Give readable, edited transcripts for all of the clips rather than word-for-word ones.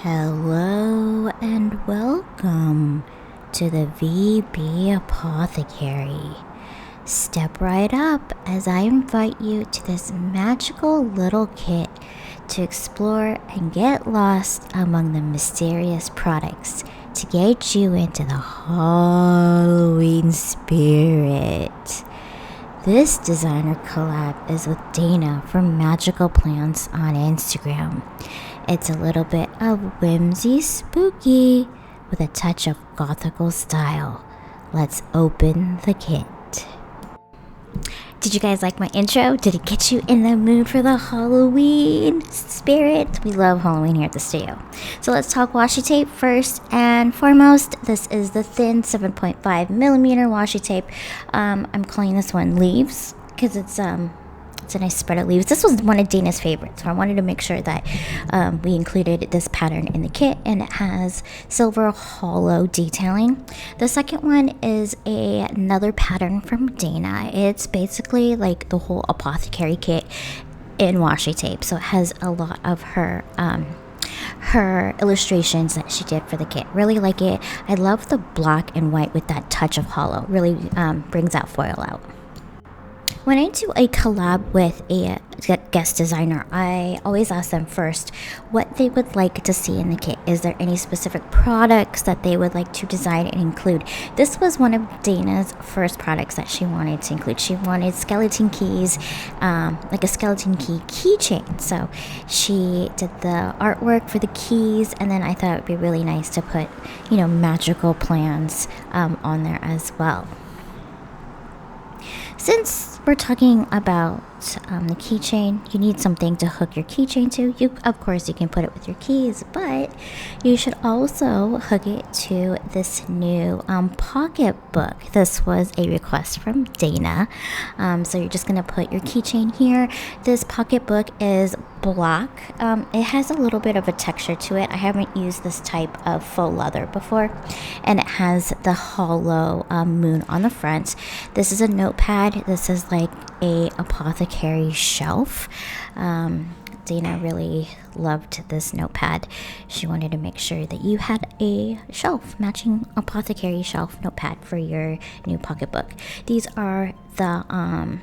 Hello and welcome to the VB Apothecary. Step right up as I invite you to this magical little kit to explore and get lost among the mysterious products to get you into the Halloween spirit. This designer collab is with Dana from Magical Plants on Instagram. It's a little bit of whimsy spooky with a touch of gothical style. Let's open the kit. Did you guys like my intro? Did it get you in the mood for the Halloween spirit? We love Halloween here at the studio. So let's talk washi tape first and foremost. This is the thin 7.5 millimeter washi tape. I'm calling this one Leaves because it's a nice spread of leaves. This was one of Dana's favorites, so I wanted to make sure that we included this pattern in the kit, and it has silver hollow detailing. The second one is another pattern from Dana. It's basically like the whole apothecary kit in washi tape, so it has a lot of her illustrations that she did for the kit. Really like it. I love the black and white with that touch of hollow. Really brings that foil out. When I do a collab with a guest designer, I always ask them first what they would like to see in the kit. Is there any specific products that they would like to design and include? This was one of Dana's first products that she wanted to include. She wanted skeleton keys, like a skeleton key keychain. So she did the artwork for the keys, and then I thought it would be really nice to put, magical plans on there as well. Since we're talking about the keychain, you need something to hook your keychain to. Of course, you can put it with your keys, but you should also hook it to this new pocketbook. This was a request from Dana. So you're just going to put your keychain here. This pocketbook is black. It has a little bit of a texture to it. I haven't used this type of faux leather before, and it has the hollow moon on the front. This is a notepad. This is like a apothecary shelf. Dana really loved this notepad. She wanted to make sure that you had a shelf, matching apothecary shelf notepad for your new pocketbook. These are the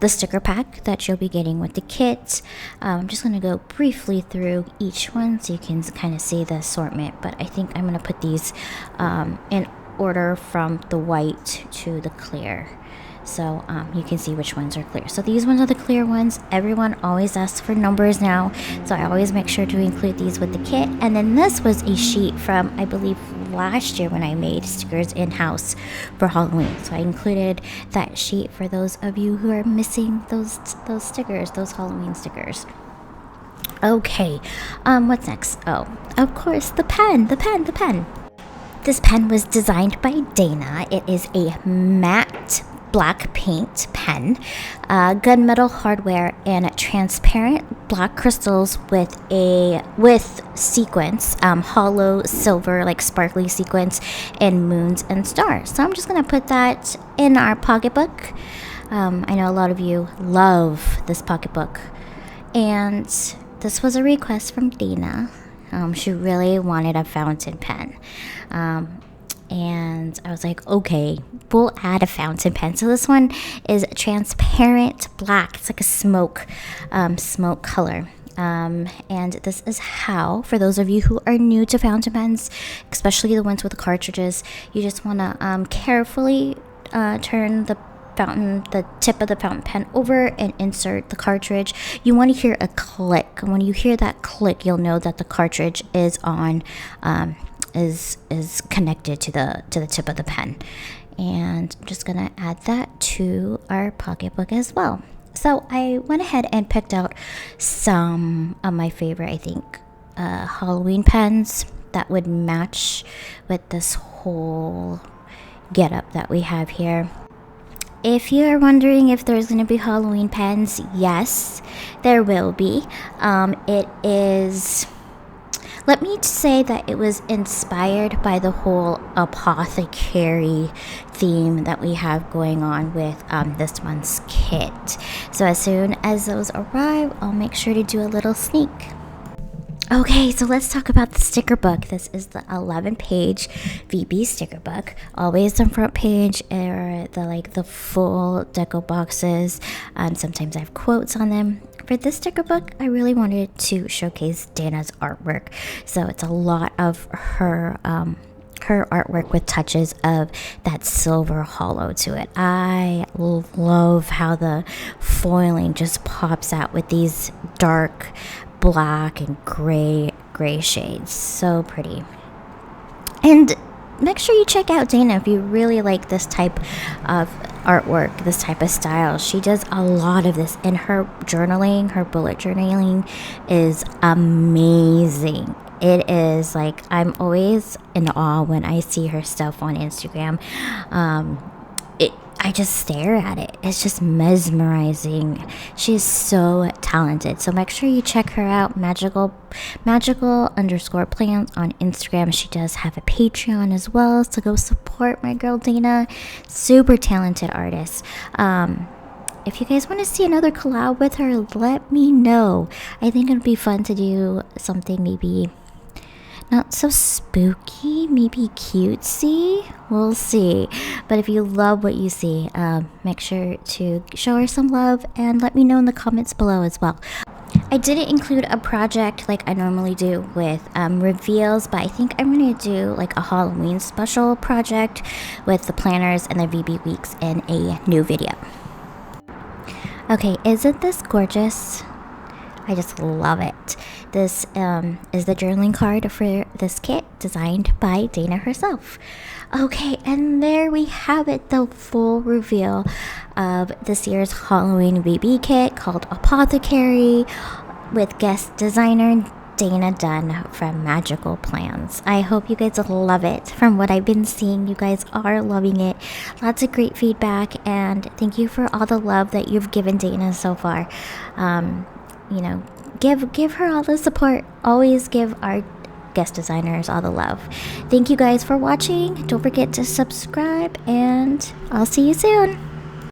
sticker pack that you'll be getting with the kit. I'm just going to go briefly through each one so you can kind of see the assortment, but I think I'm going to put these in order from the white to the clear, so you can see which ones are clear. So these ones are the clear ones. Everyone always asks for numbers now, so I always make sure to include these with the kit. And then this was a sheet from, I believe, last year when I made stickers in-house for Halloween, so I included that sheet for those of you who are missing those stickers, those Halloween stickers. Okay, what's next? Oh, of course, the pen. This pen was designed by Dana. It is a matte black paint pen, gunmetal hardware, and transparent black crystals with sequins, hollow silver, like sparkly sequins, and moons and stars. So I'm just gonna put that in our pocketbook. I know a lot of you love this pocketbook, and this was a request from Dana. She really wanted a fountain pen. And I was like, okay, we'll add a fountain pen. So this one is transparent black. It's like a smoke color. And this is how, for those of you who are new to fountain pens, especially the ones with the cartridges, you just want to carefully turn the tip of the fountain pen over and insert the cartridge. You want to hear a click. When you hear that click, you'll know that the cartridge is on, is connected to the tip of the pen. And I'm just gonna add that to our pocketbook as well. So I went ahead and picked out some of my favorite, I think, Halloween pens that would match with this whole getup that we have here. If you're wondering if there's going to be Halloween pens, yes, there will be. It is... Let me say that it was inspired by the whole apothecary theme that we have going on with this month's kit. So as soon as those arrive, I'll make sure to do a little sneak. Okay, so let's talk about the sticker book. This is the 11-page VB sticker book. Always on front page or the full deco boxes. Sometimes I have quotes on them. For this sticker book, I really wanted to showcase Dana's artwork. So it's a lot of her artwork with touches of that silver holo to it. I love how the foiling just pops out with these dark black and gray shades. So pretty. And make sure you check out Dana if you really like this type of artwork, this type of style. She does a lot of this, and her journaling, her bullet journaling is amazing. It is like, I'm always in awe when I see her stuff on Instagram. I just stare at it. It's just mesmerizing. She's so talented. So make sure you check her out, magical_plans on Instagram. She does have a Patreon as well, so go support my girl Dana. Super talented artist. If you guys want to see another collab with her, let me know. I think it'd be fun to do something maybe not so spooky, maybe cutesy. We'll see. But if you love what you see, make sure to show her some love and let me know in the comments below as well. I didn't include a project like I normally do with reveals, but I think I'm going to do like a Halloween special project with the planners and the VB weeks in a new video. Okay, isn't this gorgeous? I just love it. This is the journaling card for this kit, designed by Dana herself. Okay, and there we have it, the full reveal of this year's Halloween VB kit called Apothecary, with guest designer Dana Dunn from Magical Plans. I hope you guys love it. From what I've been seeing, you guys are loving it. Lots of great feedback, and thank you for all the love that you've given Dana so far. You know, give her all the support. Always give our guest designers all the love. Thank you guys for watching. Don't forget to subscribe, and I'll see you soon.